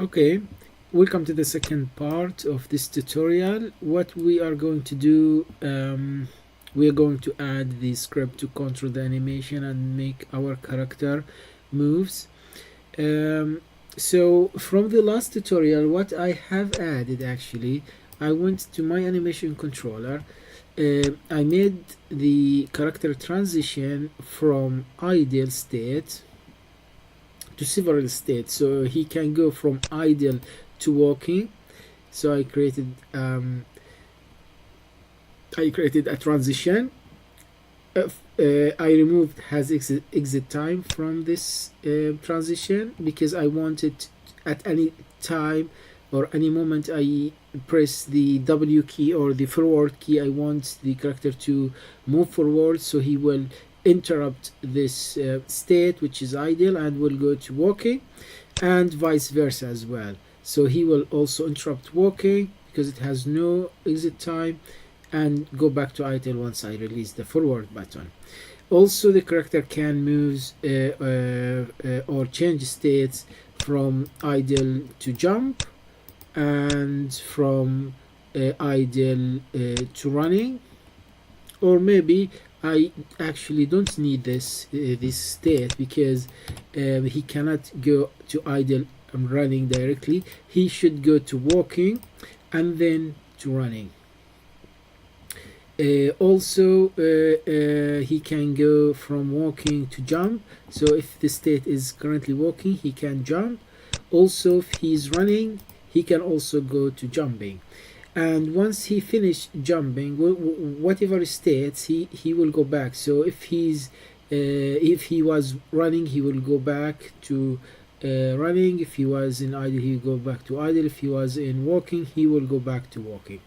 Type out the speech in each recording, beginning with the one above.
Okay, welcome to the second part of this tutorial. What we are going to do, we are going to add the script to control the animation and make our character moves. So from the last tutorial, what I have added actually, I went to my animation controller. I made the character transition from ideal state to several states, so he can go from idle to walking. So I created a transition. I removed has exit time from this transition because I wanted at any time or any moment I press the W key or the forward key, I want the character to move forward, so he will interrupt this state which is ideal and will go to walking, and vice versa as well. So he will also interrupt walking because it has no exit time and go back to idle once I release the forward button. Also, the character can move or change states from idle to jump and from idle to running, or maybe I actually don't need this state because he cannot go to idle and running directly. He should go to walking and then to running. Also, he can go from walking to jump. So if the state is currently walking, he can jump. Also, if he's running, he can also go to jumping. And once he finished jumping, whatever states, he will go back. So if he was running, he will go back to running. If he was in idle, he will go back to idle. If he was in walking, he will go back to walking.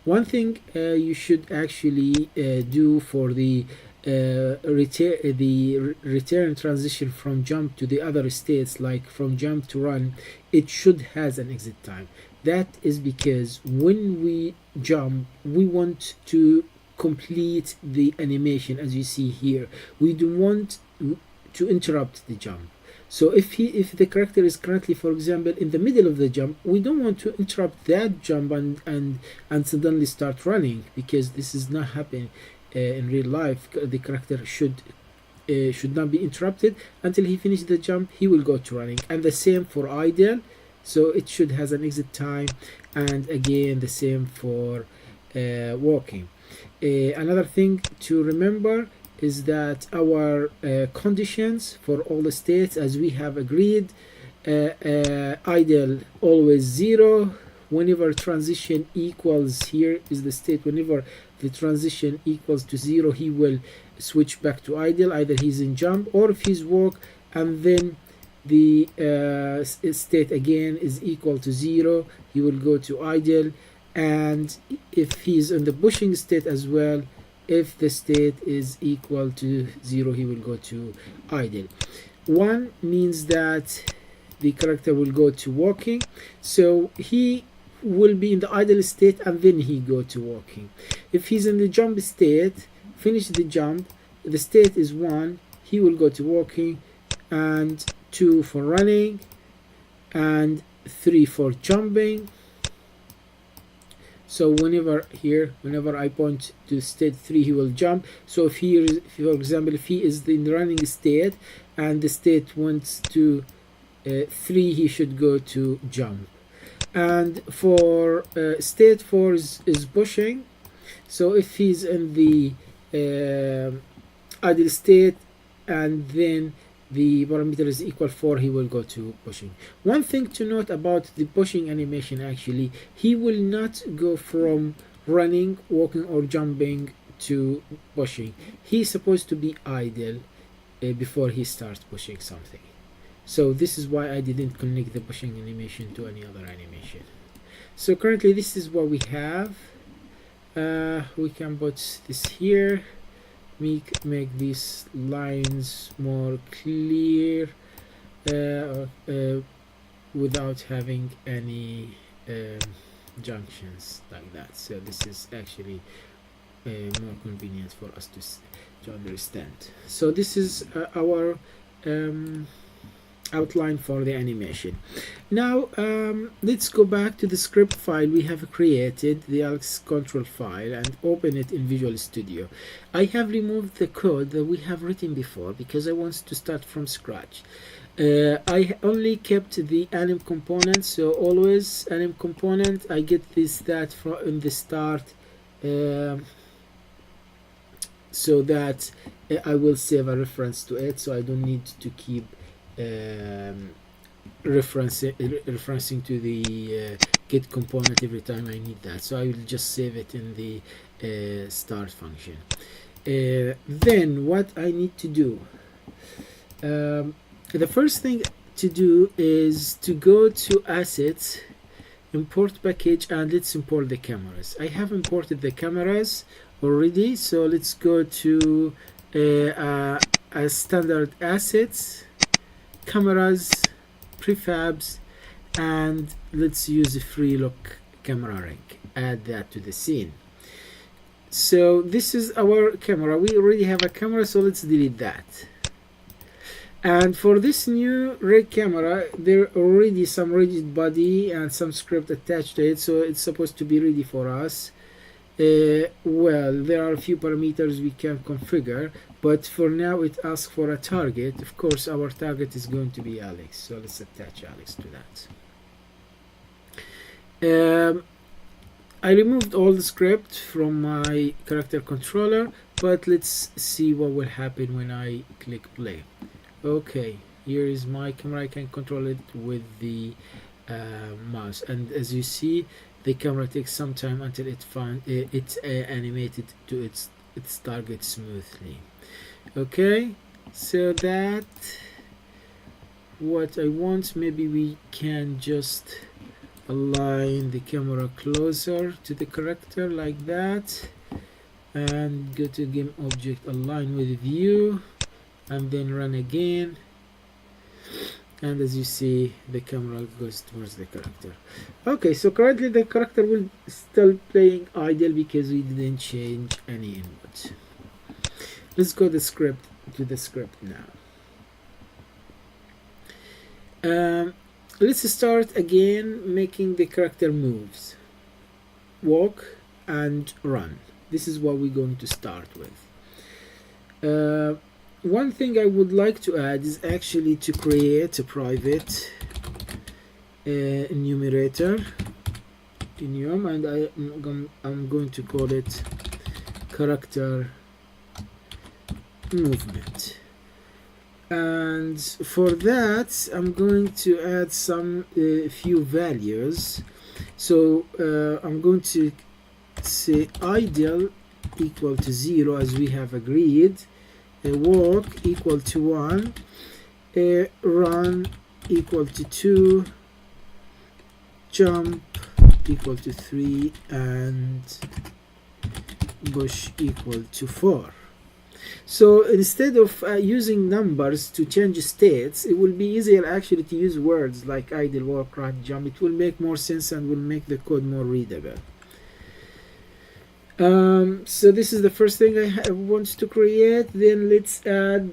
One thing you should actually do for the return transition from jump to the other states, like from jump to run, it should has an exit time. That is because when we jump, we want to complete the animation. As you see here, we don't want to interrupt the jump. So if the character is currently, for example, in the middle of the jump, we don't want to interrupt that jump and suddenly start running, because this is not happening in real life. The character should not be interrupted until he finishes the jump. He will go to running, and the same for idle. So it should has an exit time, and again the same for walking. Another thing to remember is that our conditions for all the states, as we have agreed, idle always 0. Whenever transition equals, here is the state, whenever the transition equals to 0, he will switch back to idle. Either he's in jump or if he's walk, and then the state again is equal to 0, he will go to idle. And if he's in the pushing state as well, if the state is equal to 0, he will go to idle. 1 means that the character will go to walking, so he will be in the idle state and then he go to walking. If he's in the jump state, finish the jump, the state is 1, he will go to walking, and 2 for running, and 3 for jumping. So whenever I point to state 3, he will jump. So if he, for example, if he is in the running state and the state wants to 3, he should go to jump. And for state 4 is pushing. So if he's in the idle state and then the parameter is equal 4, he will go to pushing. One thing to note about the pushing animation, actually, he will not go from running, walking, or jumping to pushing. He's supposed to be idle before he starts pushing something. So this is why I didn't connect the pushing animation to any other animation. So currently this is what we have. We can put this here, make these lines more clear without having any junctions like that. So this is actually more convenient for us to understand. So this is our outline for the animation. Now let's go back to the script file we have created, the Alex control file, and open it in Visual Studio. I have removed the code that we have written before because I want to start from scratch. I only kept the anim component, so always anim component, I get this that from in the start, so that I will save a reference to it, so I don't need to keep referencing to the get component every time I need that. So I will just save it in the start function. Then what I need to do, the first thing to do is to go to assets, import package, and let's import the cameras. I have imported the cameras already, so let's go to a standard assets, cameras, prefabs, and let's use a free look camera rig. Add that to the scene. So this is our camera. We already have a camera, so let's delete that. And for this new rig camera, there are already some rigid body and some script attached to it, so it's supposed to be ready for us. Well, there are a few parameters we can configure, but for now it asks for a target. Of course, our target is going to be Alex, so let's attach Alex to that. I removed all the script from my character controller, but let's see what will happen when I click play. Okay, here is my camera. I can control it with the mouse, and as you see, the camera takes some time until it's animated to its target smoothly. Okay, so that what I want. Maybe we can just align the camera closer to the character like that, and go to game object, align with view, and then run again, and as you see, the camera goes towards the character. Okay, so currently the character will still playing idle because we didn't change any input. Let's go to the script now. Let's start again making the character moves, walk and run. This is what we're going to start with. One thing I would like to add is actually to create a private enumerator, and I'm going to call it character movement. And for that, I'm going to add some few values. So I'm going to say idle equal to 0 as we have agreed, walk equal to 1, run equal to 2, jump equal to 3, and push equal to 4. So instead of using numbers to change states, it will be easier actually to use words like idle, walk, run, jump. It will make more sense and will make the code more readable. So this is the first thing I want to create. Then let's add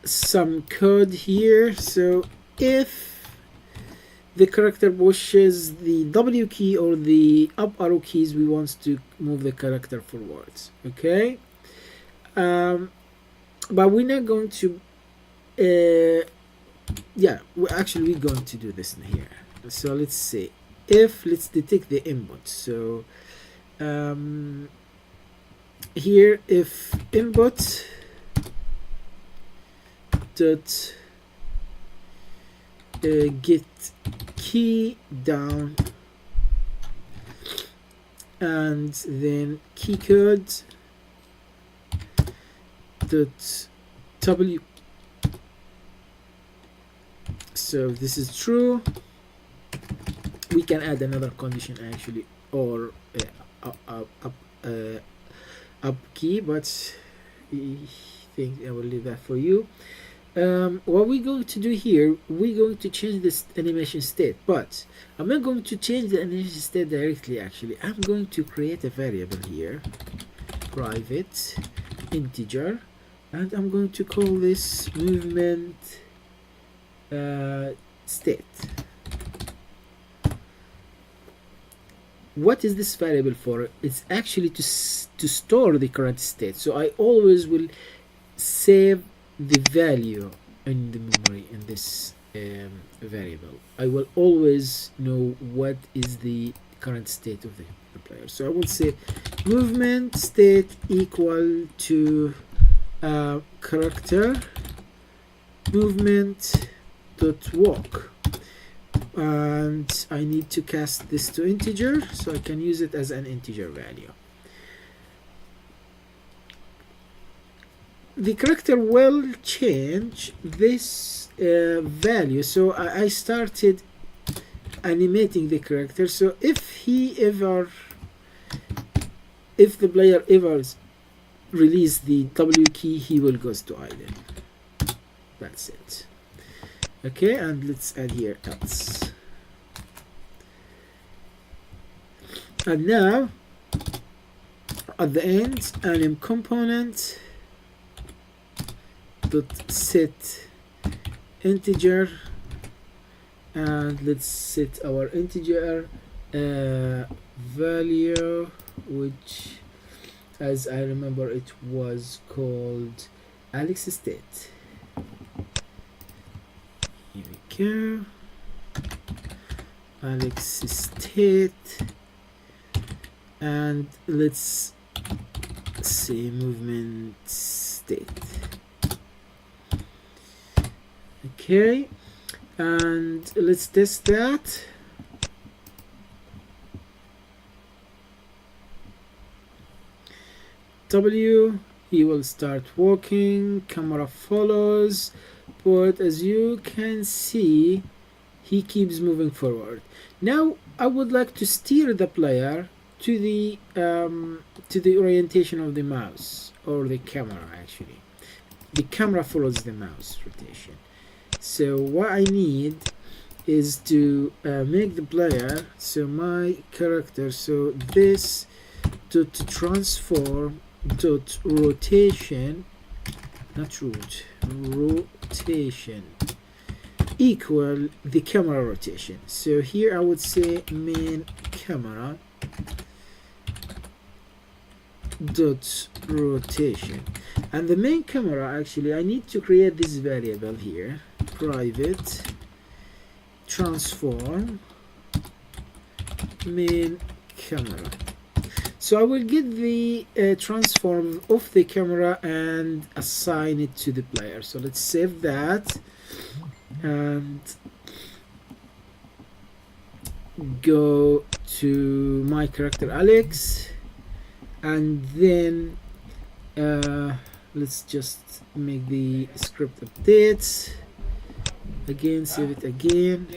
some code here. So if the character pushes the W key or the up arrow keys, we want to move the character forwards. Okay, but we're not going to we're going to do this in here. So let's say if let's detect the input. So here if input dot get key down, and then key code dot w. So this is true. We can add another condition actually, or up key, but I think I will leave that for you. What we're going to do here, we're going to change this animation state, but I'm not going to change the animation state directly. Actually, I'm going to create a variable here, private integer, and I'm going to call this movement state. What is this variable for? It's actually to store the current state. So I always will save the value in the memory in this variable. I will always know what is the current state of the player. So I will say movement state equal to character movement dot walk, and I need to cast this to integer so I can use it as an integer value. The character will change this value. So I started animating the character. So if the player ever release the W key, he will goes to idle. That's it. Okay, and let's add here else. And now at the end, anim component dot set integer, and let's set our integer value, which as I remember it was called Alex state. Here we go, Alex state, and let's say movement state. Okay, and let's test that. W, he will start walking, camera follows, but as you can see, he keeps moving forward. Now I would like to steer the player to the orientation of the mouse, or the camera. Actually, the camera follows the mouse rotation. So what I need is to make the player, so my character, so this dot transform dot rotation, not root, rotation equal the camera rotation. So here I would say main camera dot rotation, and the main camera, actually I need to create this variable here, private transform main camera. So I will get the transform of the camera and assign it to the player. So let's save that and go to my character Alex, and then let's just make the script updates again, save it again.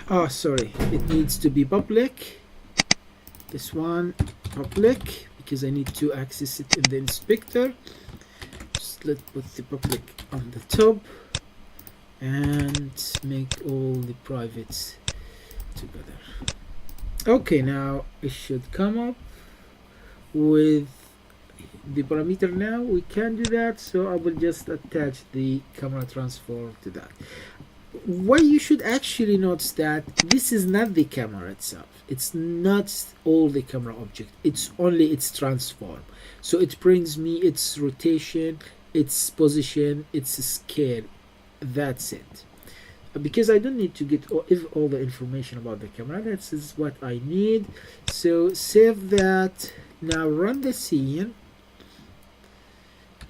Oh, sorry, it needs to be public. This one public because I need to access it in the inspector. Just let's put the public on the top and make all the privates together. Okay, now it should come up with the parameter. Now we can do that, so I will just attach the camera transform to that. Why you should actually notice that this is not the camera itself, it's not all the camera object, it's only its transform. So it brings me its rotation, its position, its scale. That's it, because I don't need to get all the information about the camera. That is what I need. So save that. Now run the scene,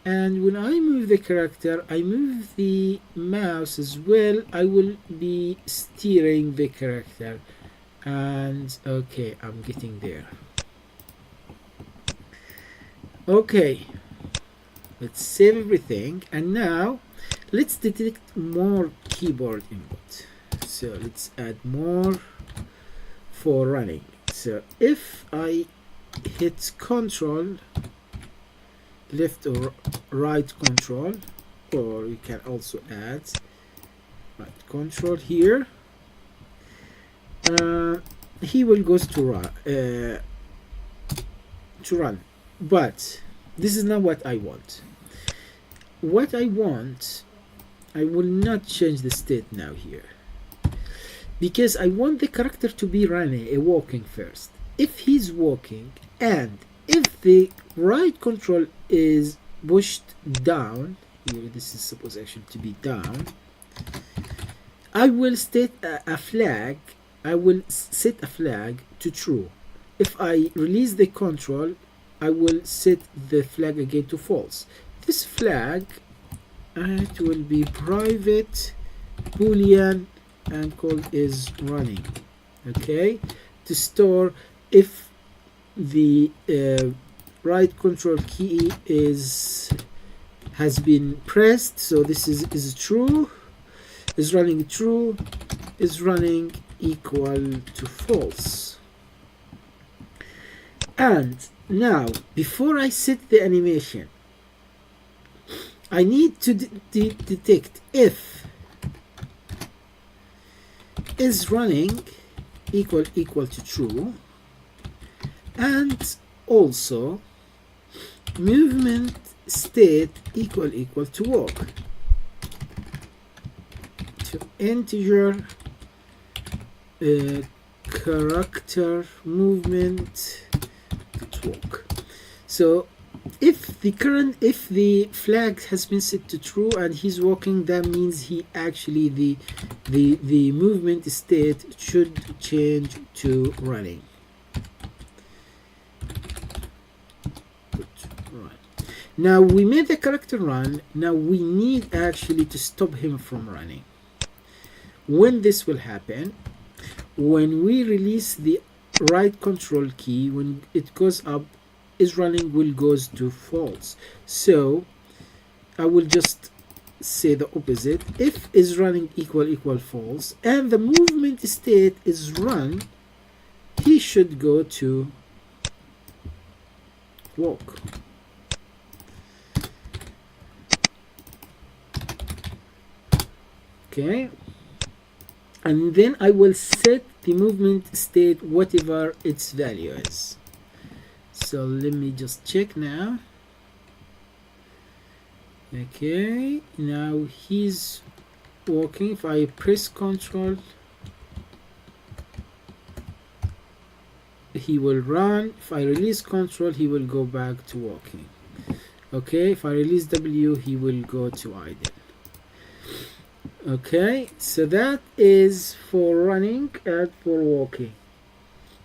and when I move the character, I move the mouse as well. I will be steering the character, and okay, I'm getting there. Okay, let's save everything, and now let's detect more keyboard input. So let's add more for running. So if I hit control left or right control, or you can also add right control here, he will goes to run, but This is not what I want. What I want, I will not change the state now here, because I want the character to be running, walking first. If he's walking, and if the right control is pushed down, here this is supposed actually to be down, I will state a flag. I will set a flag to true. If I release the control, I will set the flag again to false. This flag, it will be private boolean and called is running. Okay, to store if the right control key has been pressed. So this is true, is running true, is running equal to false. And now before I set the animation, I need to detect if is running equal to true, and also movement state equal to walk, to integer character movement to walk. So if the flag has been set to true and he's walking, that means he actually the movement state should change to running. Right. Now we made the character run. Now we need actually to stop him from running. When this will happen, when we release the right control key, when it goes up, is running will goes to false. So I will just say the opposite. If is running equal false and the movement state is run, he should go to walk. Okay, and then I will set the movement state whatever its value is. So let me just check now. Okay, now he's walking. If I press control, he will run. If I release control, he will go back to walking. Okay, if I release W, he will go to idle. Okay, so that is for running and for walking.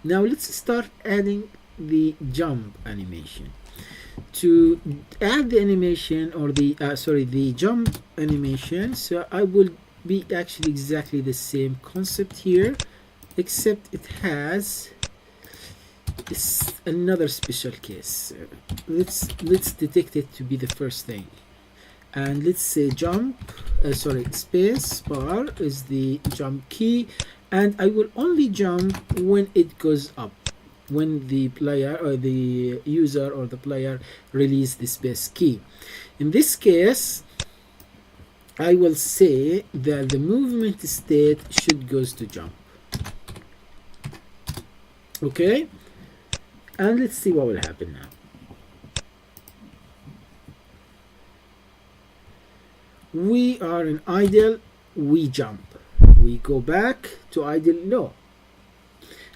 Now let's start adding the jump animation. To add the animation, or the jump animation, so I will be actually exactly the same concept here, except it has another special case. Let's detect it to be the first thing, and let's say jump space bar is the jump key, and I will only jump when it goes up, when the player or the user or the player release the space key. In this case, I will say that the movement state should goes to jump. Okay, and let's see what will happen now. We are in idle, we jump, we go back to idle. No,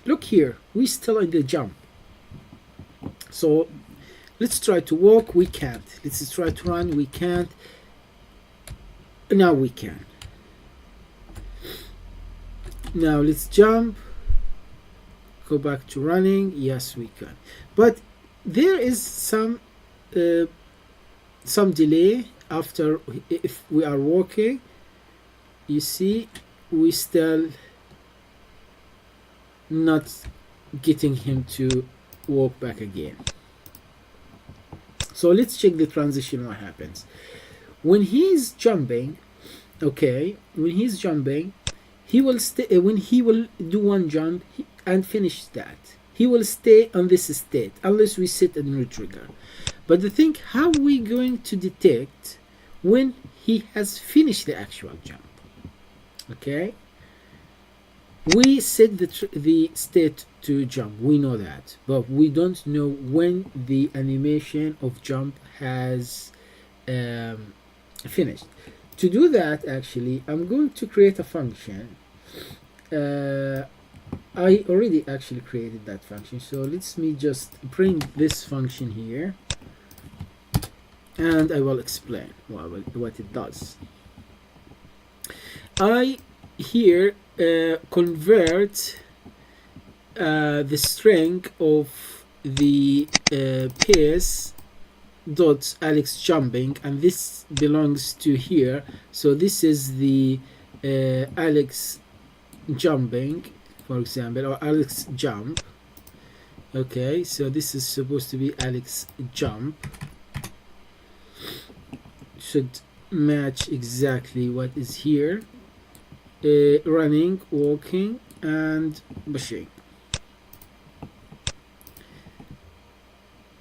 look here, we still in the jump. So let's try to walk, we can't. Let's try to run, we can't. Now we can. Now let's jump, go back to running. Yes, we can, but there is some delay after. If we are walking, you see, we still not getting him to walk back again. So let's check the transition. What happens when he's jumping? Okay, when he's jumping, he will stay. When he will do one jump and finish that, he will stay on this state unless we set a new trigger. But the thing, how are we going to detect when he has finished the actual jump? Okay, We set the state to jump, we know that, but we don't know when the animation of jump has finished. To do that, actually, I'm going to create a function. I already actually created that function, so let me just bring this function here, and I will explain what it does. I here convert the string of the pace dot Alex jumping, and this belongs to here, so this is the Alex jumping, for example, or Alex jump. Okay, so this is supposed to be Alex jump, should match exactly what is here. Running, walking, and pushing.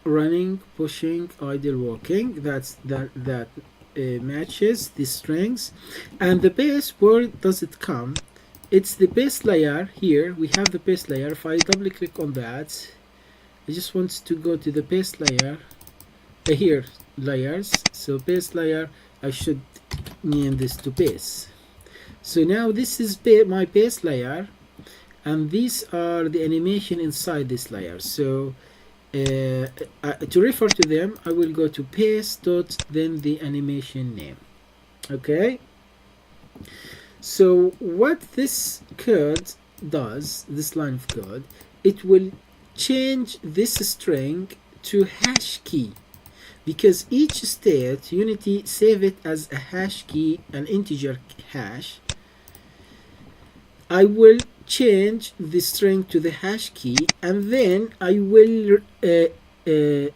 Running, pushing, idle, walking. That matches the strings. And the base, where does it come? It's the base layer here. We have the base layer. If I double click on that, I just want to go to the base layer. Here, layers. So base layer, I should name this to base. So now this is my base layer, and these are the animation inside this layer. So to refer to them, I will go to base dot then the animation name. Okay, so what this code does, this line of code, it will change this string to hash key, because each state Unity save it as a hash key, an integer hash. I will change the string to the hash key, and then I will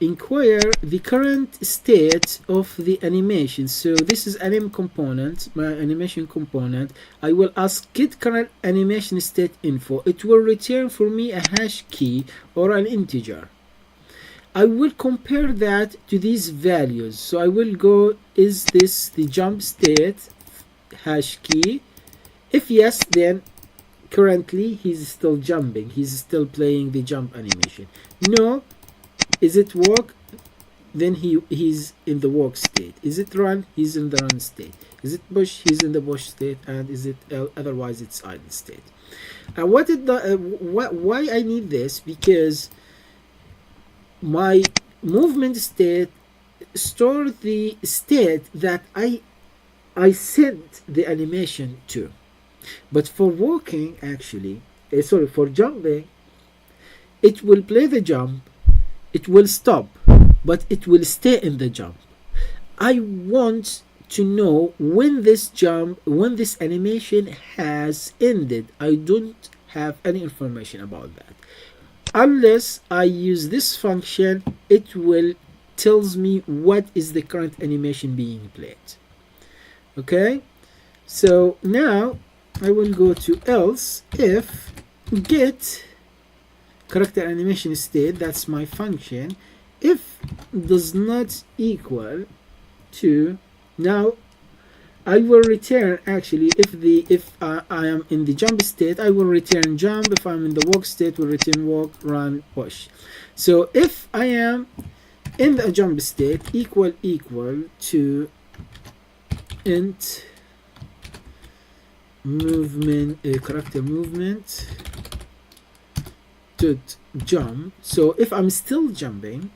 inquire the current state of the animation. So this is anim component, my animation component. I will ask get current animation state info. It will return for me a hash key or an integer. I will compare that to these values. So I will go, is this the jump state hash key? If yes, then currently he's still jumping, he's still playing the jump animation. No. Is it walk? Then he's in the walk state. Is it run? He's in the run state. Is it push? He's in the push state. And is it otherwise it's idle state. And why I need this? Because my movement state store the state that I sent the animation to. But for walking, actually, for jumping, it will play the jump, it will stop, but it will stay in the jump. I want to know when this animation has ended. I don't have any information about that. Unless I use this function, it will tells me what is the current animation being played. Okay, so now I will go to else if get character animation state, that's my function, if does not equal to, now I will return, actually, if I am in the jump state, I will return jump. If I'm in the walk state, will return walk, run, push. So if I am in the jump state, equal to int movement, character movement dot jump. So if I'm still jumping,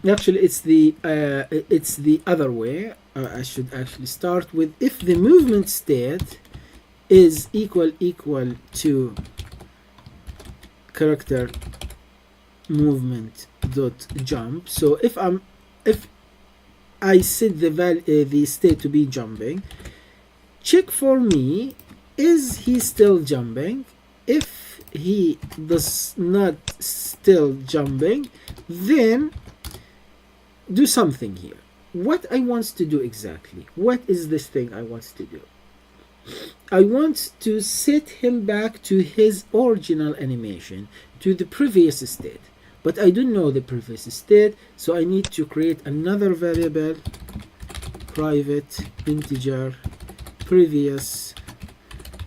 actually it's the other way. I should actually start with if the movement state is equal to character movement dot jump. So if I set the state to be jumping, check for me, is he still jumping? If he does not still jumping, then do something here. What I want to do exactly, what is this thing I want to do? I want to set him back to his original animation, to the previous state. but I don't know the previous state, so I need to create another variable, private integer previous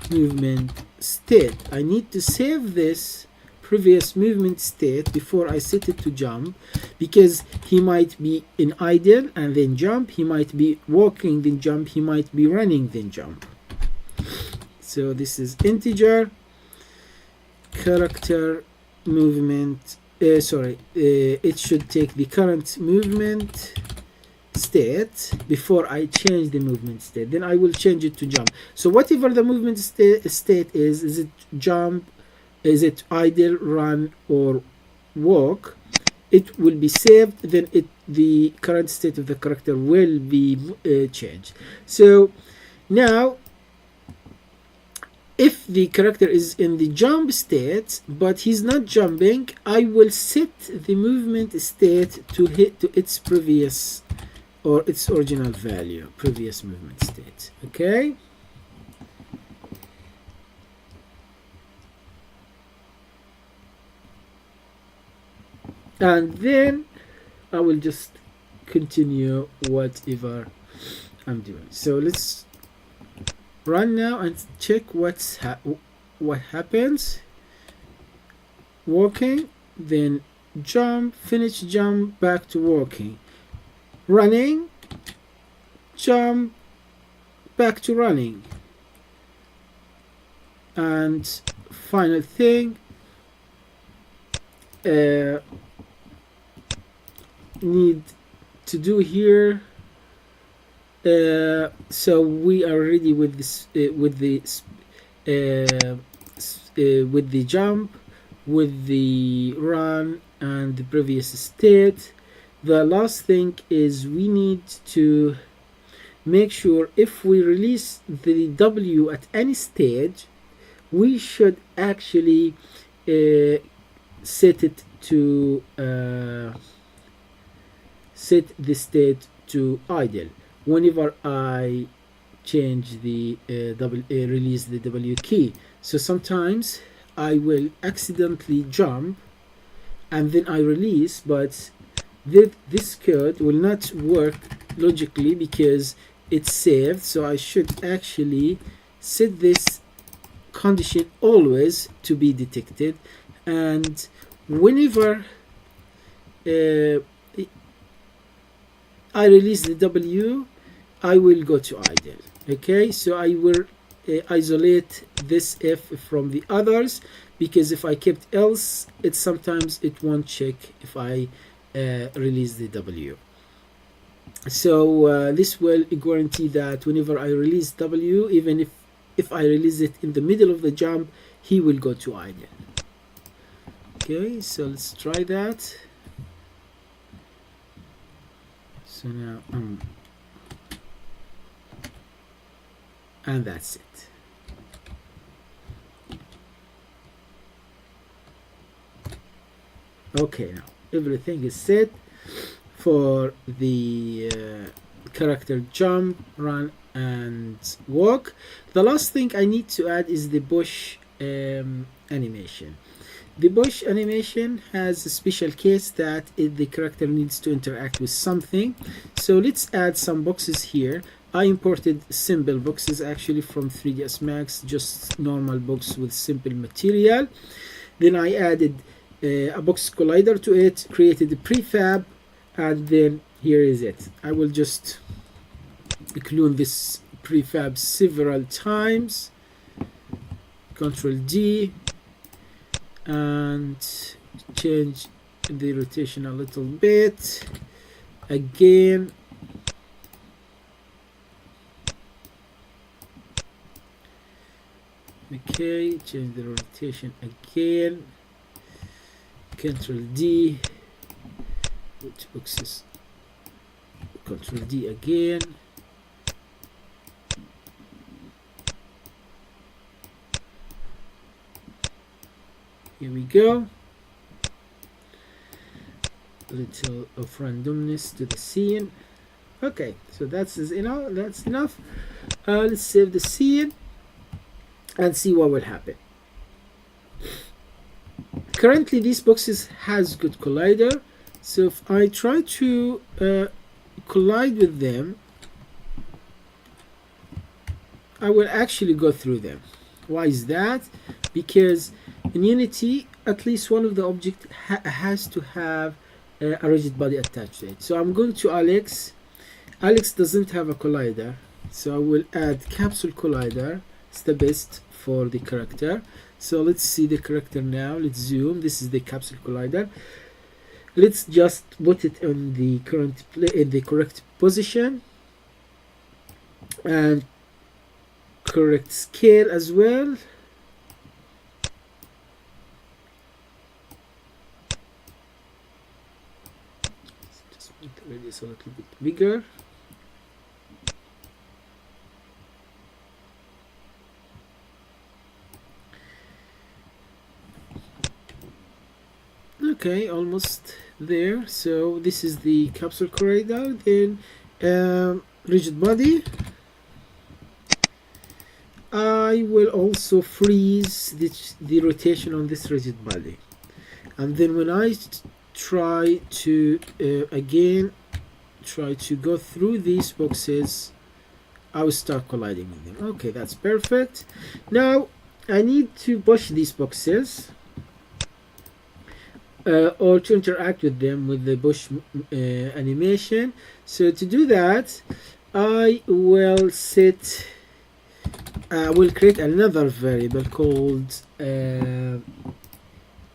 movement state. I need to save this previous movement state before I set it to jump, because he might be in idle and then jump, he might be walking then jump, he might be running then jump. So this is integer character movement, it should take the current movement state before I change the movement state, then I will change it to jump. So whatever the movement state is it jump, is it idle, run, or walk, it will be saved, then the current state of the character will be changed. So now if the character is in the jump state but he's not jumping, I will set the movement state to its previous or its original value, previous movement state. Okay, and then I will just continue whatever I'm doing. So let's run now and check what happens. Walking, then jump, finish jump, back to walking, running, jump, back to running, and final thing, need to do here. So we are ready with this, with the jump, with the run, and the previous state. The last thing is we need to make sure if we release the W at any stage, we should actually set it to set the state to idle whenever I change the release the W key. So sometimes I will accidentally jump and then I release, but this code will not work logically because it's saved. So I should actually set this condition always to be detected, and whenever I release the W, I will go to idle. Okay, so I will isolate this if from the others, because if I kept else, sometimes it won't check if I release the W. So this will guarantee that whenever I release W, even if I release it in the middle of the jump, he will go to idle. Okay, so let's try that. So now and that's it. Okay, now everything is set for the character jump, run, and walk. The last thing I need to add is the bush animation. The bush animation has a special case that the character needs to interact with something. So let's add some boxes here. I imported simple boxes actually from 3ds Max, just normal box with simple material. Then I added a box collider to it, created a prefab, and then here is it. I will just clone this prefab several times, Control D, and change the rotation a little bit again. Okay, change the rotation again, Control D, which boxes, Control D again. Here we go. A little of randomness to the scene. Okay, so that's enough. That's enough. Let's save the scene and see what will happen. currently these boxes has good collider, so if I try to collide with them, I will actually go through them. Why is that? Because in Unity, at least one of the objects has to have a rigid body attached to it. So I'm going to Alex. Alex doesn't have a collider, so I will add capsule collider. It's the best for the character. So let's see the character now. Let's zoom. This is the capsule collider. Let's just put it in the correct position and correct scale as well. Just make the radius a little bit bigger. Okay, almost there. So this is the capsule corridor. Then rigid body. I will also freeze the rotation on this rigid body, and then when I try to again try to go through these boxes, I will start colliding with them. Okay, that's perfect. Now I need to push these boxes or to interact with them with the push animation. So to do that, I will set we'll create another variable called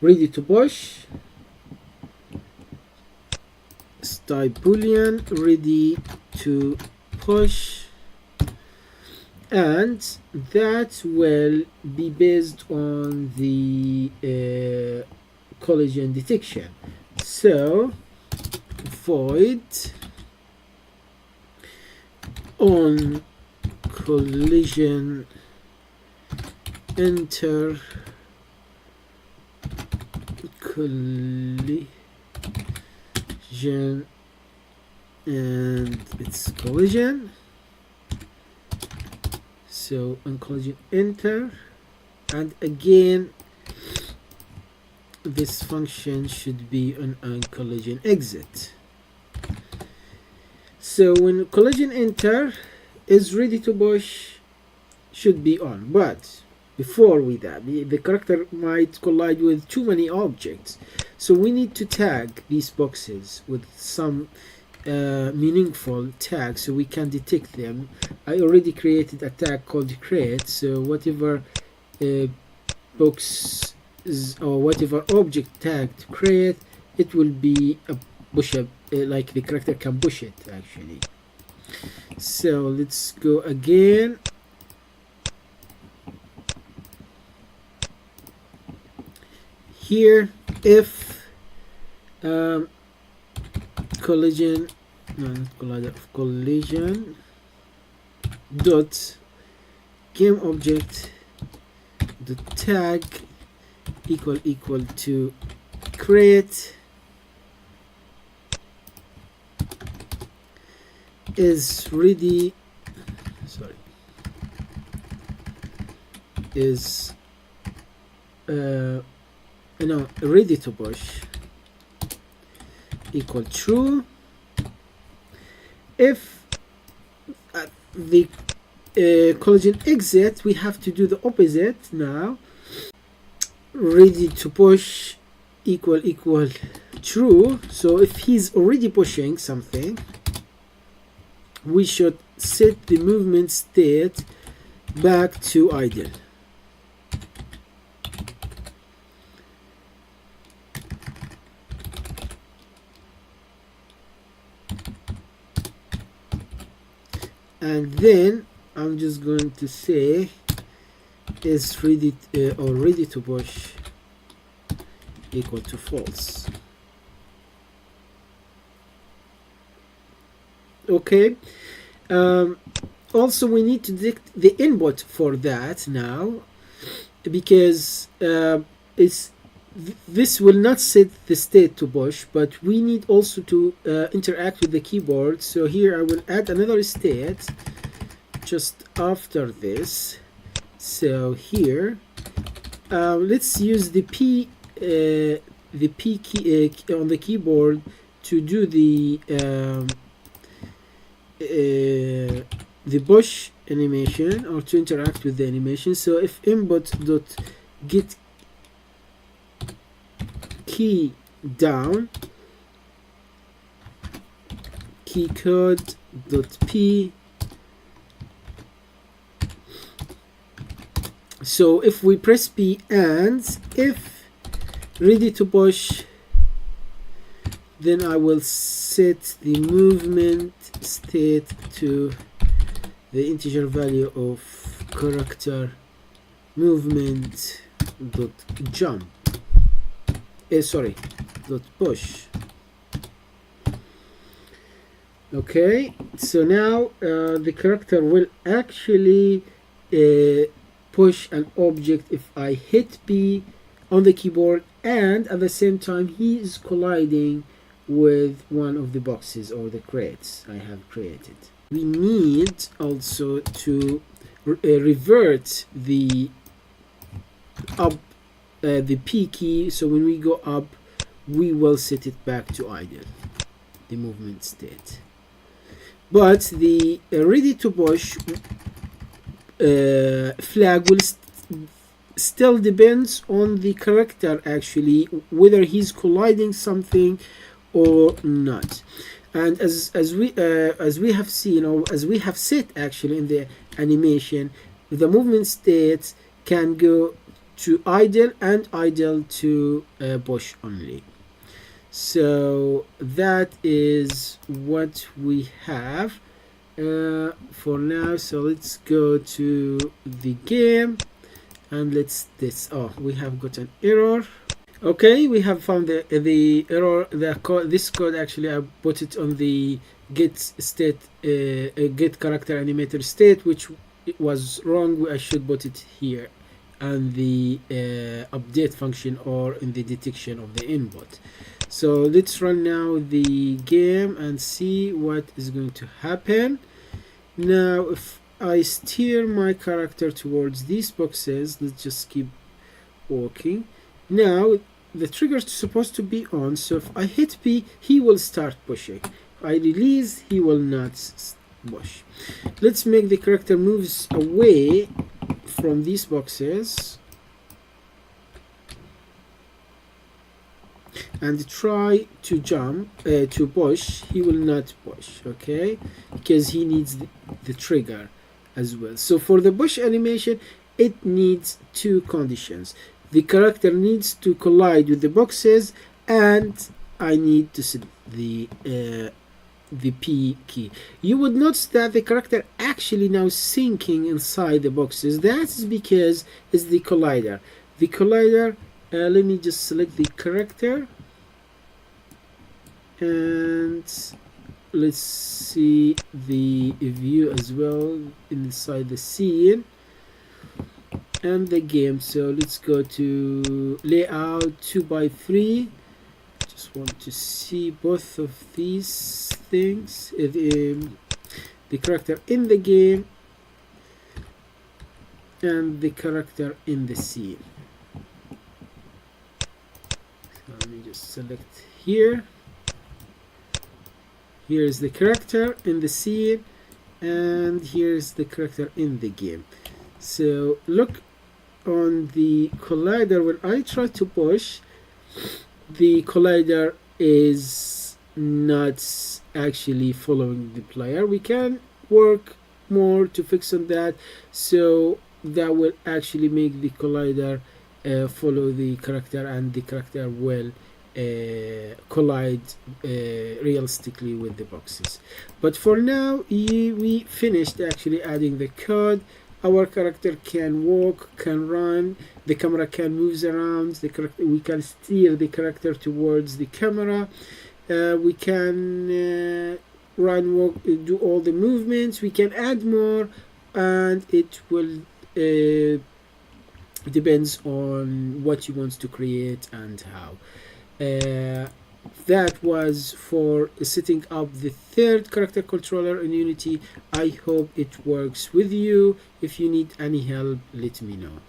ready to push, type boolean ready to push, and that will be based on the collision detection. So void on collision enter collision and its collision. So on collision enter, and again this function should be on collision exit. So when collision enter is ready to push, should be on, but before we that the character might collide with too many objects, so we need to tag these boxes with some meaningful tag so we can detect them. I already created a tag called create, so whatever box or whatever object tag to create, it will be a push up, like the character can push it actually. So let's go again. Here if collision collision dot game object the tag equal to create is ready, sorry, is no, ready to push equal true. If the collision exit, we have to do the opposite now. Ready to push equal true. So if he's already pushing something, we should set the movement state back to idle. And then I'm just going to say is ready or ready to push equal to false. Okay. Also we need to detect the input for that now, because this will not set the state to push, but we need also to interact with the keyboard. So here I will add another state just after this. So here let's use the p the P key on the keyboard to do the push animation, or to interact with the animation. So if input dot get key down, key code dot p. So if we press P, and if ready to push, then I will set the movement state to the integer value of character movement dot jump. Sorry, dot push. Okay, so now the character will actually push an object if I hit P on the keyboard, and at the same time he is colliding with one of the boxes or the crates I have created. We need also to revert the up the P key, so when we go up we will set it back to idle, the movement state. But the ready to push flag will still depends on the character, actually, whether he's colliding something or not. And as we have seen, or as we have set actually in the animation, the movement state can go to idle and idle to push only. So that is what we have for now. So let's go to the game and we have got an error. Okay, we have found the error. This code actually I put it on the get state get character animator state, which was wrong. I should put it here and the update function, or in the detection of the input. So let's run now the game and see what is going to happen. Now if I steer my character towards these boxes, let's just keep walking. Now the trigger is supposed to be on, so if I hit P he will start pushing. If I release, he will not push. Let's make the character moves away from these boxes and try to jump to push. He will not push, okay, because he needs the trigger as well. So for the push animation it needs two conditions. The character needs to collide with the boxes, and I need to set the P key. You would notice that the character actually now sinking inside the boxes. That's because it's the collider. The collider, let me just select the character and let's see the view as well inside the scene and the game. So let's go to layout 2x3. Just want to see both of these things, the character in the game and the character in the scene. So let me just select here. Here's the character in the scene, and here's the character in the game. So look on the collider. When I try to push, the collider is not actually following the player. We can work more to fix on that, so that will actually make the collider follow the character, and the character will collide realistically with the boxes. But for now we finished actually adding the code. Our character can walk, can run, the camera can move around, we can steer the character towards the camera, we can run, walk, do all the movements, we can add more, and it will depends on what you want to create and how. That was for setting up the third character controller in Unity. I hope it works with you. If you need any help, let me know.